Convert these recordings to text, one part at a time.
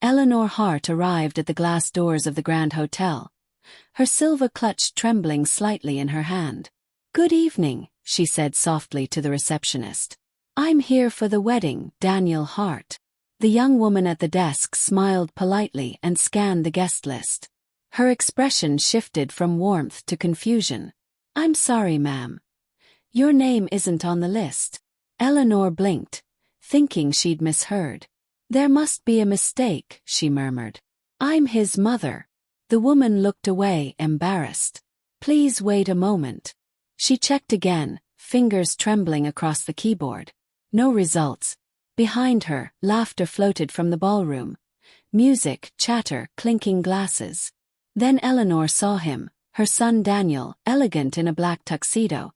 Eleanor Hart arrived at the glass doors of the Grand Hotel, her silver clutch trembling slightly in her hand. "Good evening," she said softly to the receptionist. "I'm here for the wedding, Daniel Hart." The young woman at the desk smiled politely and scanned the guest list. Her expression shifted from warmth to confusion. "I'm sorry, ma'am. Your name isn't on the list." Eleanor blinked, thinking she'd misheard. "There must be a mistake," she murmured. "I'm his mother." The woman looked away, embarrassed. "Please wait a moment." She checked again, fingers trembling across the keyboard. No results. Behind her, laughter floated from the ballroom. Music, chatter, clinking glasses. Then Eleanor saw him, her son Daniel, elegant in a black tuxedo,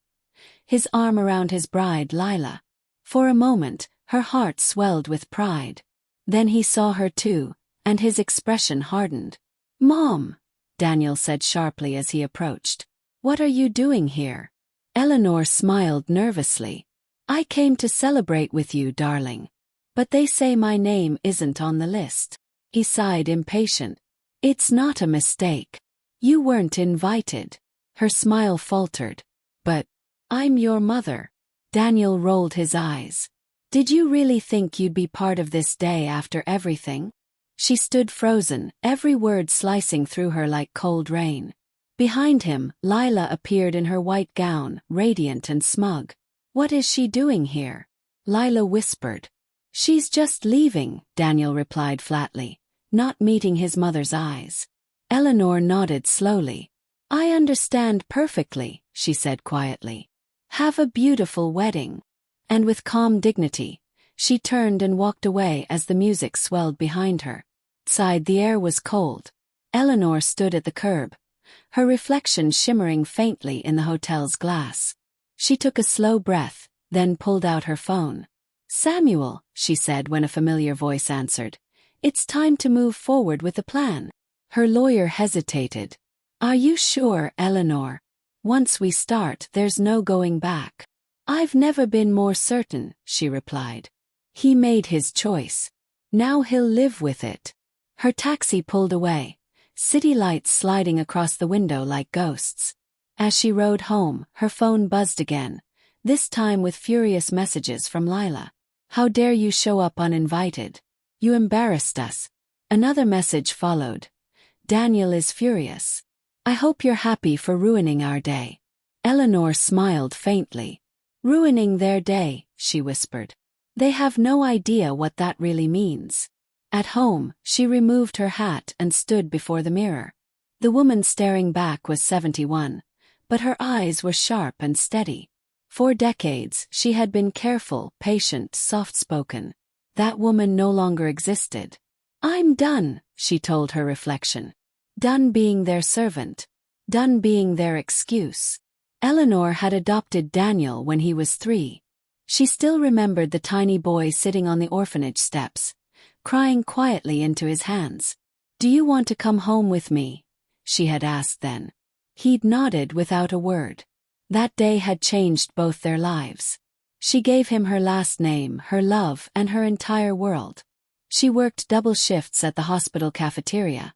his arm around his bride Lila. For a moment, her heart swelled with pride. Then he saw her too, and his expression hardened. "Mom," Daniel said sharply as he approached. "What are you doing here?" Eleanor smiled nervously. "I came to celebrate with you, darling. But they say my name isn't on the list." He sighed, impatient. "It's not a mistake. You weren't invited." Her smile faltered. "But I'm your mother." Daniel rolled his eyes. "Did you really think you'd be part of this day after everything?" She stood frozen, every word slicing through her like cold rain. Behind him, Lila appeared in her white gown, radiant and smug. "What is she doing here?" Lila whispered. "She's just leaving," Daniel replied flatly, not meeting his mother's eyes. Eleanor nodded slowly. "I understand perfectly," she said quietly. "Have a beautiful wedding." And with calm dignity, she turned and walked away as the music swelled behind her. Outside, the air was cold. Eleanor stood at the curb, her reflection shimmering faintly in the hotel's glass. She took a slow breath, then pulled out her phone. "Samuel," she said when a familiar voice answered, "it's time to move forward with the plan." Her lawyer hesitated. "Are you sure, Eleanor? Once we start, there's no going back." "I've never been more certain," she replied. "He made his choice. Now he'll live with it." Her taxi pulled away, city lights sliding across the window like ghosts. As she rode home, her phone buzzed again, this time with furious messages from Lila. "How dare you show up uninvited? You embarrassed us." Another message followed. "Daniel is furious. I hope you're happy for ruining our day." Eleanor smiled faintly. "Ruining their day," she whispered. "They have no idea what that really means." At home, she removed her hat and stood before the mirror. The woman staring back was 71, but her eyes were sharp and steady. For decades, she had been careful, patient, soft-spoken. That woman no longer existed. "I'm done," she told her reflection. Done being their servant. Done being their excuse. Eleanor had adopted Daniel when he was 3. She still remembered the tiny boy sitting on the orphanage steps, crying quietly into his hands. "Do you want to come home with me?" she had asked then. He'd nodded without a word. That day had changed both their lives. She gave him her last name, her love, and her entire world. She worked double shifts at the hospital cafeteria,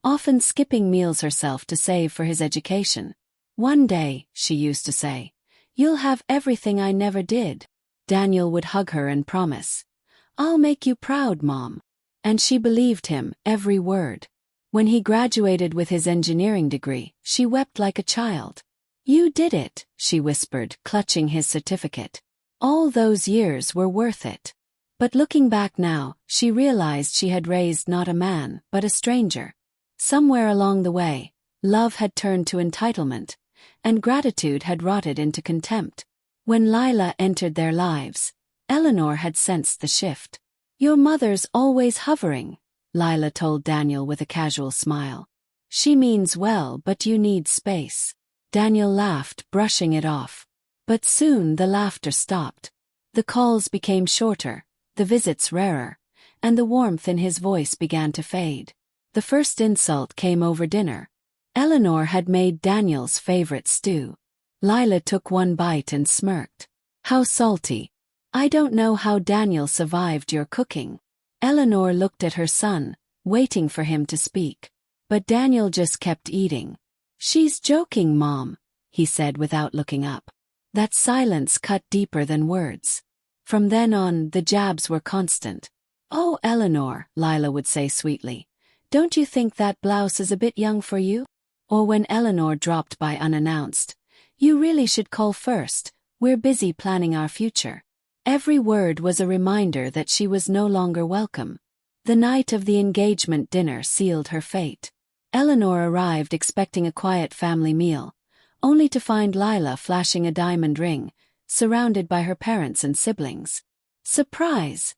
often skipping meals herself to save for his education. "One day," she used to say, "you'll have everything I never did." Daniel would hug her and promise, "I'll make you proud, Mom." And she believed him, every word. When he graduated with his engineering degree, she wept like a child. "You did it," she whispered, clutching his certificate. All those years were worth it. But looking back now, she realized she had raised not a man, but a stranger. Somewhere along the way, love had turned to entitlement, and gratitude had rotted into contempt. When Lila entered their lives, Eleanor had sensed the shift. "Your mother's always hovering," Lila told Daniel with a casual smile. "She means well, but you need space." Daniel laughed, brushing it off. But soon the laughter stopped. The calls became shorter, the visits rarer, and the warmth in his voice began to fade. The first insult came over dinner. Eleanor had made Daniel's favorite stew. Lila took one bite and smirked. "How salty. I don't know how Daniel survived your cooking." Eleanor looked at her son, waiting for him to speak. But Daniel just kept eating. "She's joking, Mom," he said without looking up. That silence cut deeper than words. From then on, the jabs were constant. "Oh, Eleanor," Lila would say sweetly, "don't you think that blouse is a bit young for you?" Or when Eleanor dropped by unannounced, "You really should call first, we're busy planning our future." Every word was a reminder that she was no longer welcome. The night of the engagement dinner sealed her fate. Eleanor arrived expecting a quiet family meal, only to find Lila flashing a diamond ring, surrounded by her parents and siblings. "Surprise!"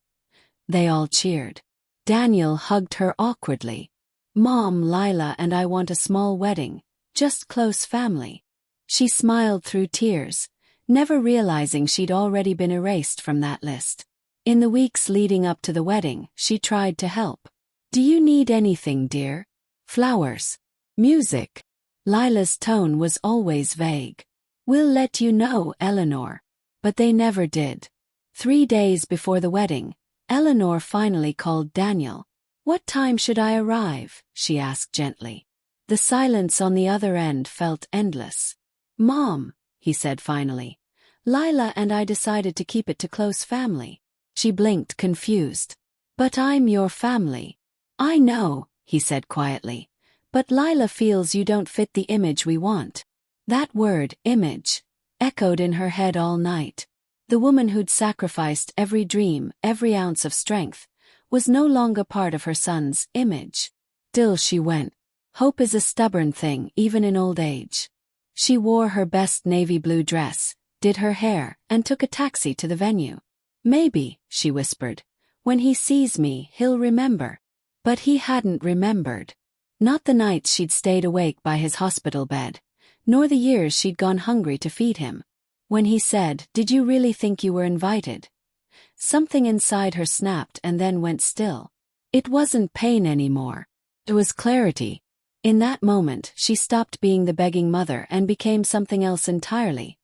They all cheered. Daniel hugged her awkwardly. "Mom, Lila and I want a small wedding, just close family." She smiled through tears, never realizing she'd already been erased from that list. In the weeks leading up to the wedding, she tried to help. "Do you need anything, dear? Flowers? Music?" Lila's tone was always vague. "We'll let you know, Eleanor." But they never did. 3 days before the wedding, Eleanor finally called Daniel. "What time should I arrive?" she asked gently. The silence on the other end felt endless. "Mom," he said finally, "Lila and I decided to keep it to close family." She blinked, confused. "But I'm your family." "I know," he said quietly, "but Lila feels you don't fit the image we want." That word, image, echoed in her head all night. The woman who'd sacrificed every dream, every ounce of strength, was no longer part of her son's image. Still she went. Hope is a stubborn thing, even in old age. She wore her best navy blue dress, did her hair, and took a taxi to the venue. "Maybe," she whispered, "when he sees me, he'll remember." But he hadn't remembered. Not the nights she'd stayed awake by his hospital bed, nor the years she'd gone hungry to feed him. When he said, "Did you really think you were invited?" something inside her snapped and then went still. It wasn't pain anymore. It was clarity. In that moment, she stopped being the begging mother and became something else entirely.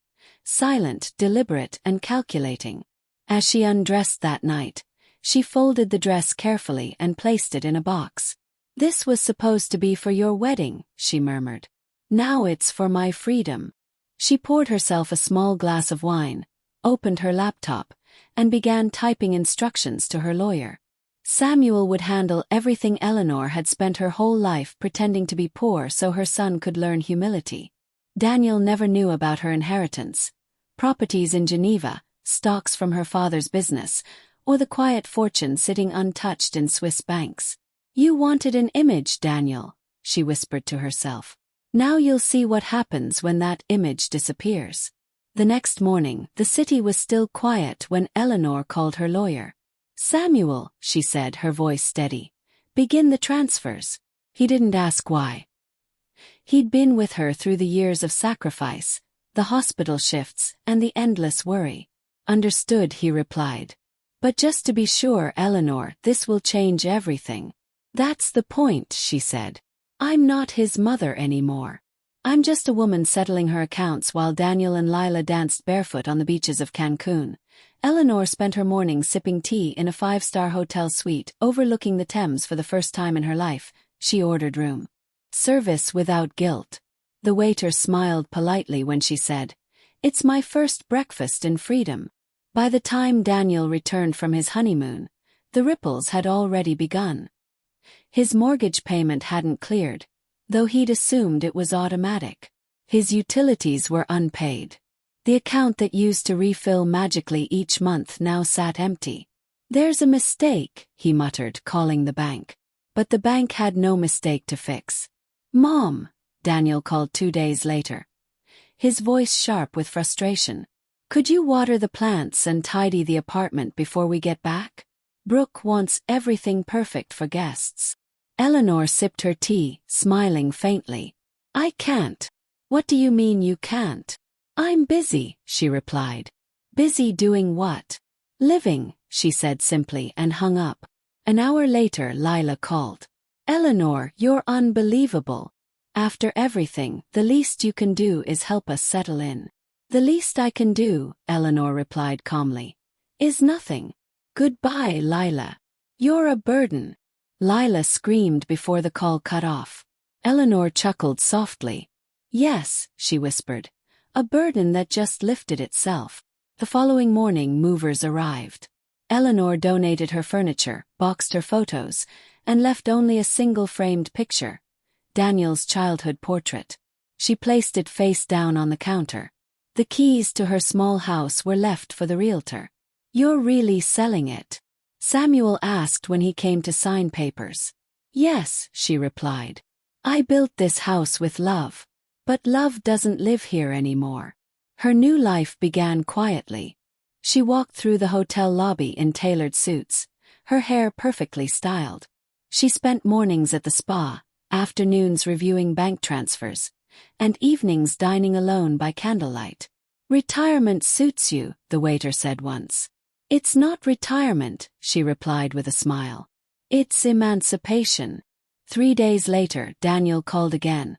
Silent, deliberate, and calculating. As she undressed that night, she folded the dress carefully and placed it in a box. "This was supposed to be for your wedding," she murmured. "Now it's for my freedom." She poured herself a small glass of wine, opened her laptop, and began typing instructions to her lawyer. Samuel would handle everything. Eleanor had spent her whole life pretending to be poor so her son could learn humility. Daniel never knew about her inheritance, properties in Geneva, stocks from her father's business, or the quiet fortune sitting untouched in Swiss banks. "You wanted an image, Daniel," she whispered to herself. "Now you'll see what happens when that image disappears." The next morning, the city was still quiet when Eleanor called her lawyer. "Samuel," she said, her voice steady, "begin the transfers." He didn't ask why. He'd been with her through the years of sacrifice, the hospital shifts, and the endless worry. "Understood," he replied. "But just to be sure, Eleanor, this will change everything." "That's the point," she said. "I'm not his mother anymore. I'm just a woman settling her accounts." While Daniel and Lila danced barefoot on the beaches of Cancun, Eleanor spent her mornings sipping tea in a 5-star hotel suite overlooking the Thames. For the first time in her life, she ordered room service without guilt. The waiter smiled politely when she said, "It's my first breakfast in freedom." By the time Daniel returned from his honeymoon, the ripples had already begun. His mortgage payment hadn't cleared, though he'd assumed it was automatic. His utilities were unpaid. The account that used to refill magically each month now sat empty. "There's a mistake," he muttered, calling the bank. But the bank had no mistake to fix. "Mom," Daniel called 2 days later, his voice sharp with frustration. "Could you water the plants and tidy the apartment before we get back? Brooke wants everything perfect for guests." Eleanor sipped her tea, smiling faintly. "I can't." "What do you mean you can't?" "I'm busy," she replied. "Busy doing what?" "Living," she said simply and hung up. An hour later, Lila called. "Eleanor, you're unbelievable. After everything, the least you can do is help us settle in." "The least I can do," Eleanor replied calmly, "is nothing. Goodbye, Lila. You're a burden." Lila screamed before the call cut off. Eleanor chuckled softly. Yes, she whispered. A burden that just lifted itself. The following morning movers arrived. Eleanor donated her furniture, boxed her photos, and left only a single framed picture. Daniel's childhood portrait. She placed it face down on the counter. The keys to her small house were left for the realtor. "You're really selling it?" Samuel asked when he came to sign papers. "Yes," she replied. "I built this house with love. But love doesn't live here anymore." Her new life began quietly. She walked through the hotel lobby in tailored suits, her hair perfectly styled. She spent mornings at the spa, afternoons reviewing bank transfers, and evenings dining alone by candlelight. "Retirement suits you," the waiter said once. "It's not retirement," she replied with a smile. "It's emancipation." 3 days later, Daniel called again.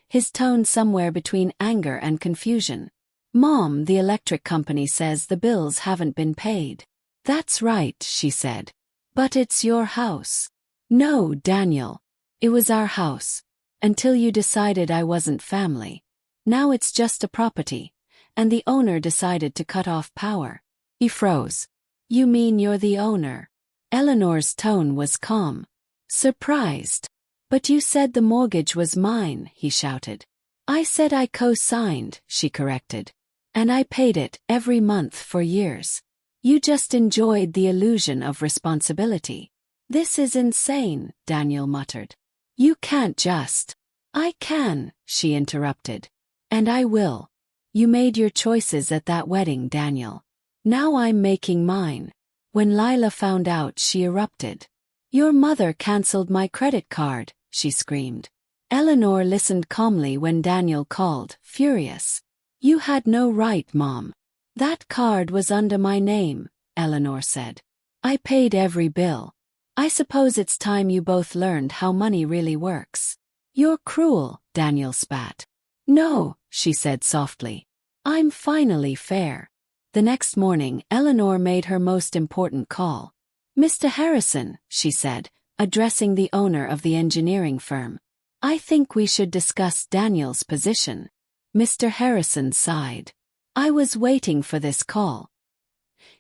His tone somewhere between anger and confusion. "Mom, the electric company says the bills haven't been paid." "That's right," she said. "But it's your house." "No, Daniel. It was our house. Until you decided I wasn't family. Now it's just a property, and the owner decided to cut off power." He froze. "You mean you're the owner?" Eleanor's tone was calm. Surprised. "But you said the mortgage was mine," he shouted. "I said I co-signed," she corrected. "And I paid it every month for years. You just enjoyed the illusion of responsibility." "This is insane," Daniel muttered. "You can't just." "I can," she interrupted. "And I will. You made your choices at that wedding, Daniel. Now I'm making mine." When Lila found out, she erupted. "Your mother cancelled my credit card," she screamed. Eleanor listened calmly when Daniel called, furious. "You had no right, Mom. That card was under my name," Eleanor said. "I paid every bill. I suppose it's time you both learned how money really works." "You're cruel," Daniel spat. "No," she said softly. "I'm finally fair." The next morning, Eleanor made her most important call. "Mr. Harrison," she said, addressing the owner of the engineering firm. "I think we should discuss Daniel's position." Mr. Harrison sighed. "I was waiting for this call.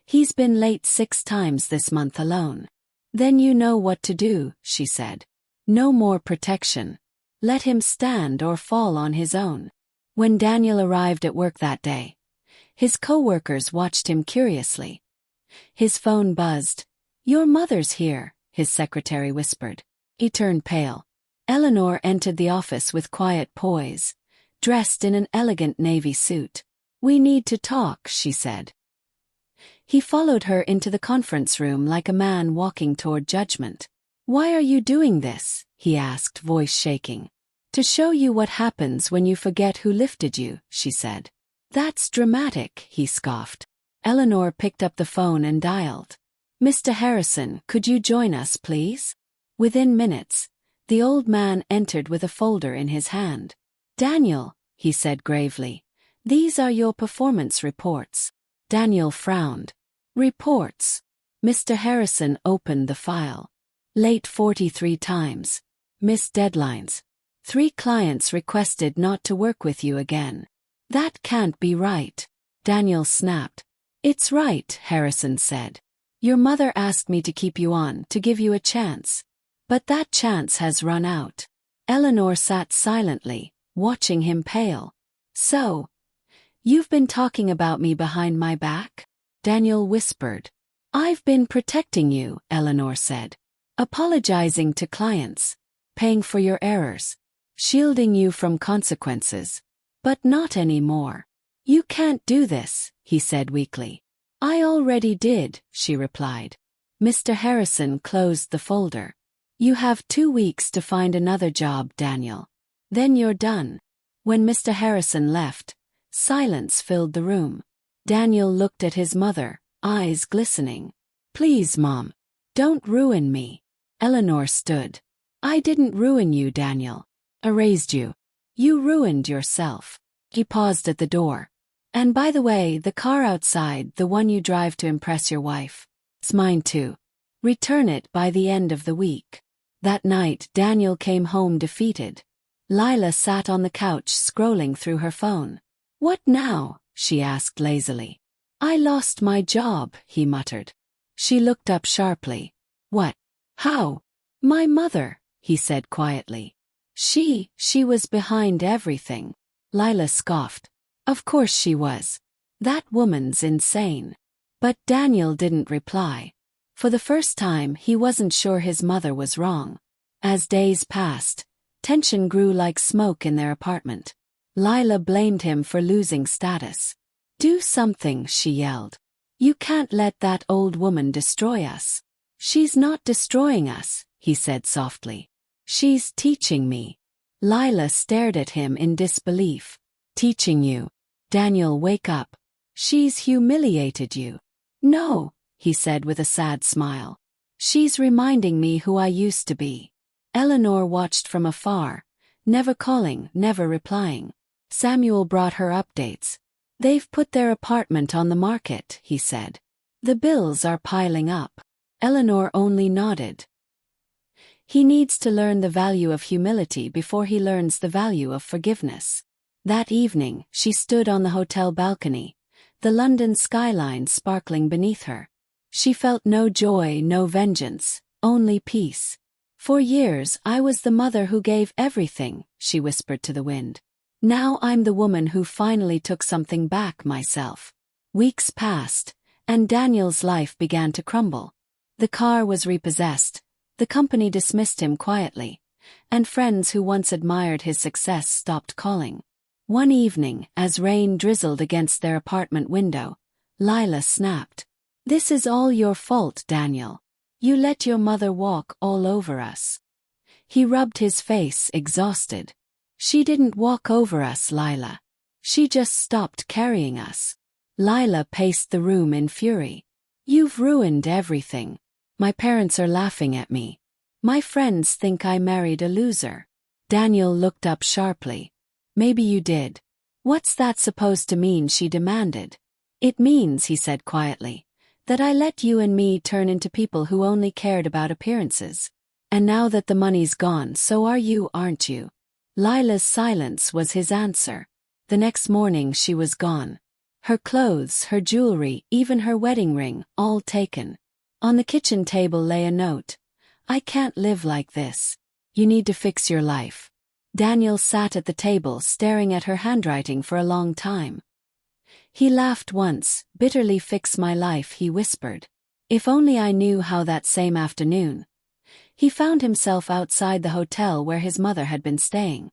He's been late 6 times this month alone." "Then you know what to do," she said. "No more protection. Let him stand or fall on his own." When Daniel arrived at work that day, his co-workers watched him curiously. His phone buzzed. "Your mother's here," his secretary whispered. He turned pale. Eleanor entered the office with quiet poise, dressed in an elegant navy suit. "We need to talk," she said. He followed her into the conference room like a man walking toward judgment. "Why are you doing this?" he asked, voice shaking. "To show you what happens when you forget who lifted you," she said. "That's dramatic," he scoffed. Eleanor picked up the phone and dialed. "Mr. Harrison, could you join us, please?" Within minutes, the old man entered with a folder in his hand. "Daniel," he said gravely, "these are your performance reports." Daniel frowned. "Reports?" Mr. Harrison opened the file. "Late 43 times. Missed deadlines. 3 clients requested not to work with you again." "That can't be right." Daniel snapped. "It's right," Harrison said. "Your mother asked me to keep you on, to give you a chance. But that chance has run out." Eleanor sat silently, watching him pale. "So, you've been talking about me behind my back?" Daniel whispered. "I've been protecting you," Eleanor said. "Apologizing to clients. Paying for your errors. Shielding you from consequences. But not anymore." "You can't do this," he said weakly. "I already did," she replied. Mr. Harrison closed the folder. "You have 2 weeks to find another job, Daniel. Then you're done." When Mr. Harrison left, silence filled the room. Daniel looked at his mother, eyes glistening. "Please, Mom. Don't ruin me." Eleanor stood. "I didn't ruin you, Daniel. Erased you. You ruined yourself." He paused at the door. "And by the way, the car outside, the one you drive to impress your wife, it's mine too. Return it by the end of the week." That night, Daniel came home defeated. Lila sat on the couch scrolling through her phone. "What now?" she asked lazily. "I lost my job," he muttered. She looked up sharply. "What? How?" "My mother," he said quietly. She was behind everything." Lila scoffed. "Of course she was. That woman's insane." But Daniel didn't reply. For the first time, he wasn't sure his mother was wrong. As days passed, tension grew like smoke in their apartment. Lila blamed him for losing status. "Do something," she yelled. "You can't let that old woman destroy us." "She's not destroying us," he said softly. "She's teaching me." Lila stared at him in disbelief. "Teaching you? Daniel, wake up. She's humiliated you." "No," he said with a sad smile. "She's reminding me who I used to be." Eleanor watched from afar, never calling, never replying. Samuel brought her updates. "They've put their apartment on the market," he said. "The bills are piling up." Eleanor only nodded. He needs to learn the value of humility before he learns the value of forgiveness. That evening, she stood on the hotel balcony, the London skyline sparkling beneath her. She felt no joy, no vengeance, only peace. "For years I was the mother who gave everything," she whispered to the wind. "Now I'm the woman who finally took something back myself." Weeks passed, and Daniel's life began to crumble. The car was repossessed, the company dismissed him quietly, and friends who once admired his success stopped calling. One evening, as rain drizzled against their apartment window, Lila snapped. "This is all your fault, Daniel. You let your mother walk all over us." He rubbed his face, exhausted. "She didn't walk over us, Lila. She just stopped carrying us." Lila paced the room in fury. "You've ruined everything. My parents are laughing at me. My friends think I married a loser." Daniel looked up sharply. "Maybe you did. What's that supposed to mean?" she demanded. "It means," he said quietly, "that I let you and me turn into people who only cared about appearances. And now that the money's gone, so are you, aren't you?" Lila's silence was his answer. The next morning she was gone. Her clothes, her jewelry, even her wedding ring, all taken. On the kitchen table lay a note. "I can't live like this. You need to fix your life." Daniel sat at the table staring at her handwriting for a long time. He laughed once. "Bitterly fix my life," he whispered. If only I knew how. That same afternoon, he found himself outside the hotel where his mother had been staying.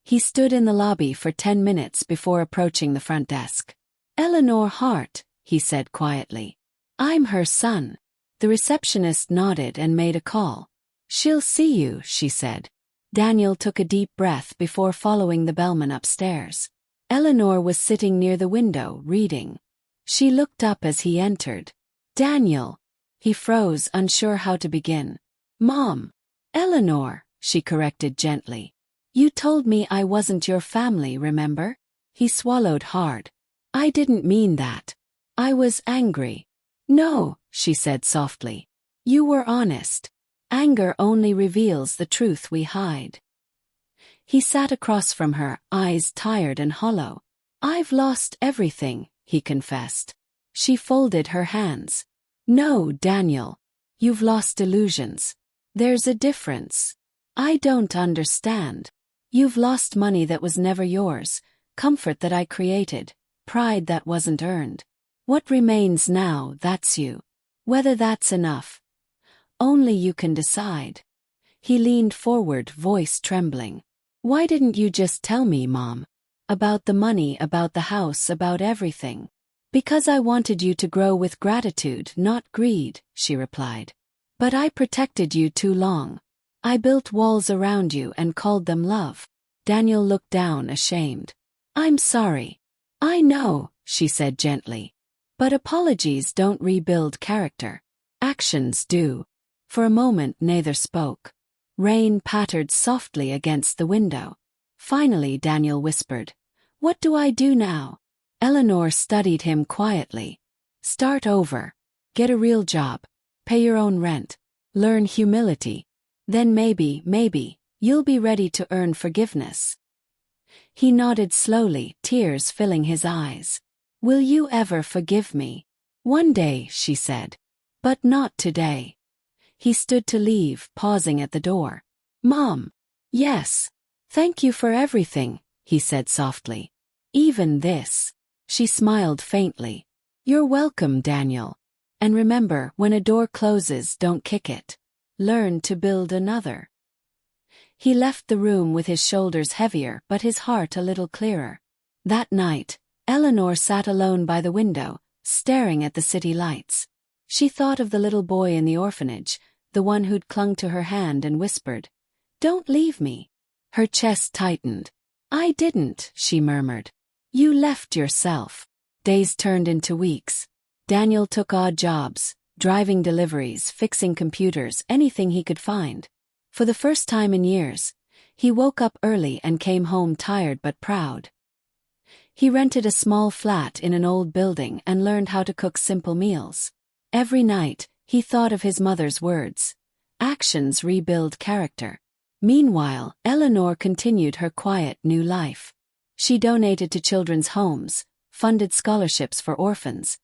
He stood in the lobby for 10 minutes before approaching the front desk. "Eleanor Hart," he said quietly. "I'm her son." The receptionist nodded and made a call. "She'll see you," she said. Daniel took a deep breath before following the bellman upstairs. Eleanor was sitting near the window, reading. She looked up as he entered. "Daniel." He froze, unsure how to begin. "Mom." "Eleanor," she corrected gently. "You told me I wasn't your family, remember?" He swallowed hard. "I didn't mean that. I was angry." "No," she said softly. "You were honest. Anger only reveals the truth we hide." He sat across from her, eyes tired and hollow. "I've lost everything," he confessed. She folded her hands. "No, Daniel. You've lost illusions. There's a difference. I don't understand. You've lost money that was never yours, comfort that I created, pride that wasn't earned. What remains now, that's you. Whether that's enough, only you can decide." He leaned forward, voice trembling. "Why didn't you just tell me, Mom? About the money, about the house, about everything." "Because I wanted you to grow with gratitude, not greed," she replied. "But I protected you too long. I built walls around you and called them love." Daniel looked down, ashamed. "I'm sorry." "I know," she said gently. "But apologies don't rebuild character. Actions do." For a moment neither spoke. Rain pattered softly against the window. Finally Daniel whispered, "What do I do now?" Eleanor studied him quietly. "Start over. Get a real job. Pay your own rent. Learn humility. Then maybe, you'll be ready to earn forgiveness. He nodded slowly, tears filling his eyes. Will you ever forgive me? One day, she said. But not today. He stood to leave, pausing at the door. Mom. Yes. Thank you for everything, he said softly. Even this. She smiled faintly. You're welcome, Daniel. And remember, when a door closes, don't kick it. Learn to build another. He left the room with his shoulders heavier but his heart a little clearer. That night, Eleanor sat alone by the window, staring at the city lights. She thought of the little boy in the orphanage, the one who'd clung to her hand and whispered, "Don't leave me." Her chest tightened. "I didn't," she murmured. "You left yourself." Days turned into weeks. Daniel took odd jobs, driving deliveries, fixing computers, anything he could find. For the first time in years, he woke up early and came home tired but proud. He rented a small flat in an old building and learned how to cook simple meals. Every night, he thought of his mother's words. Actions rebuild character. Meanwhile, Eleanor continued her quiet new life. She donated to children's homes, funded scholarships for orphans,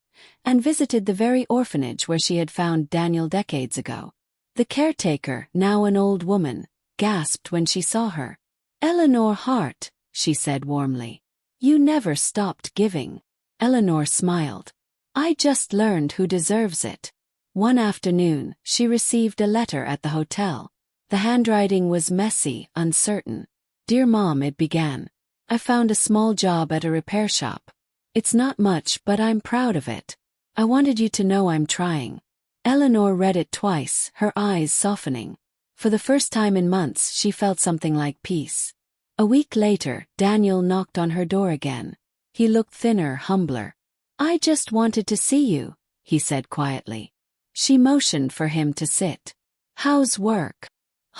and visited the very orphanage where she had found Daniel decades ago. The caretaker, now an old woman, gasped when she saw her. "Eleanor Hart," she said warmly. "You never stopped giving." Eleanor smiled. "I just learned who deserves it." One afternoon, she received a letter at the hotel. The handwriting was messy, uncertain. "Dear Mom," it began. "I found a small job at a repair shop. It's not much, but I'm proud of it. I wanted you to know I'm trying." Eleanor read it twice, her eyes softening. For the first time in months, she felt something like peace. A week later, Daniel knocked on her door again. He looked thinner, humbler. "I just wanted to see you," he said quietly. She motioned for him to sit. "How's work?"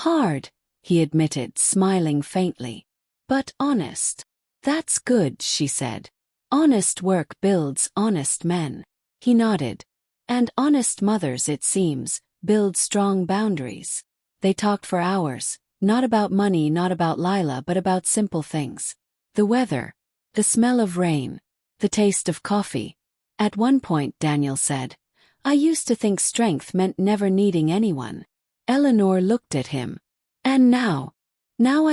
"Hard," he admitted, smiling faintly. "But honest." "That's good," she said. "Honest work builds honest men." He nodded. "And honest mothers, it seems, build strong boundaries." They talked for hours, not about money, not about Lila, but about simple things. The weather, the smell of rain, the taste of coffee. At one point, Daniel said, "I used to think strength meant never needing anyone." Eleanor looked at him. "And now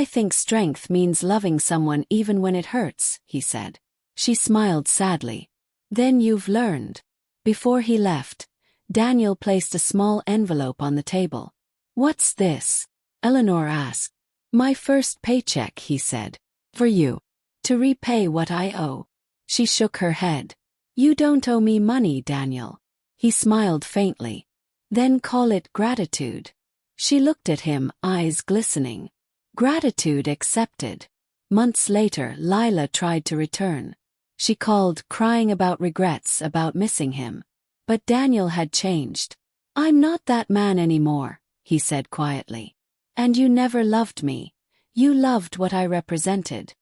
I think strength means loving someone even when it hurts," he said. She smiled sadly. "Then you've learned." Before he left, Daniel placed a small envelope on the table. "What's this?" Eleanor asked. "My first paycheck," he said. "For you. To repay what I owe." She shook her head. "You don't owe me money, Daniel." He smiled faintly. "Then call it gratitude." She looked at him, eyes glistening. Gratitude accepted. Months later, Lila tried to return. She called, crying about regrets, about missing him. But Daniel had changed. "I'm not that man anymore," he said quietly. "And you never loved me. You loved what I represented."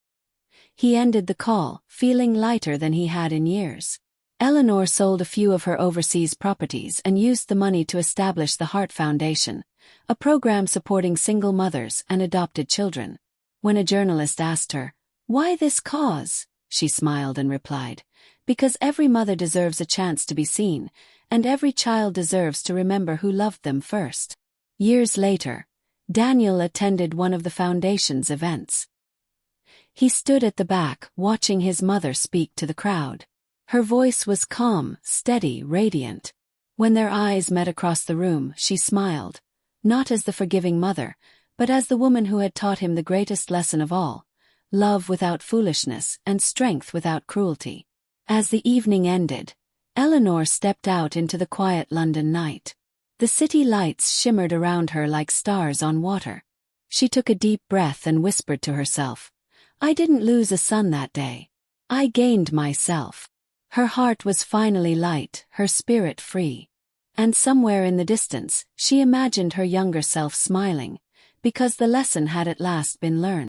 He ended the call, feeling lighter than he had in years. Eleanor sold a few of her overseas properties and used the money to establish the Hart Foundation, a program supporting single mothers and adopted children. When a journalist asked her, "Why this cause?" she smiled and replied, "Because every mother deserves a chance to be seen, and every child deserves to remember who loved them first." Years later, Daniel attended one of the foundation's events. He stood at the back, watching his mother speak to the crowd. Her voice was calm, steady, radiant. When their eyes met across the room, she smiled, not as the forgiving mother, but as the woman who had taught him the greatest lesson of all: love without foolishness and strength without cruelty. As the evening ended, Eleanor stepped out into the quiet London night. The city lights shimmered around her like stars on water. She took a deep breath and whispered to herself, "I didn't lose a son that day. I gained myself." Her heart was finally light, her spirit free. And somewhere in the distance, she imagined her younger self smiling, because the lesson had at last been learned.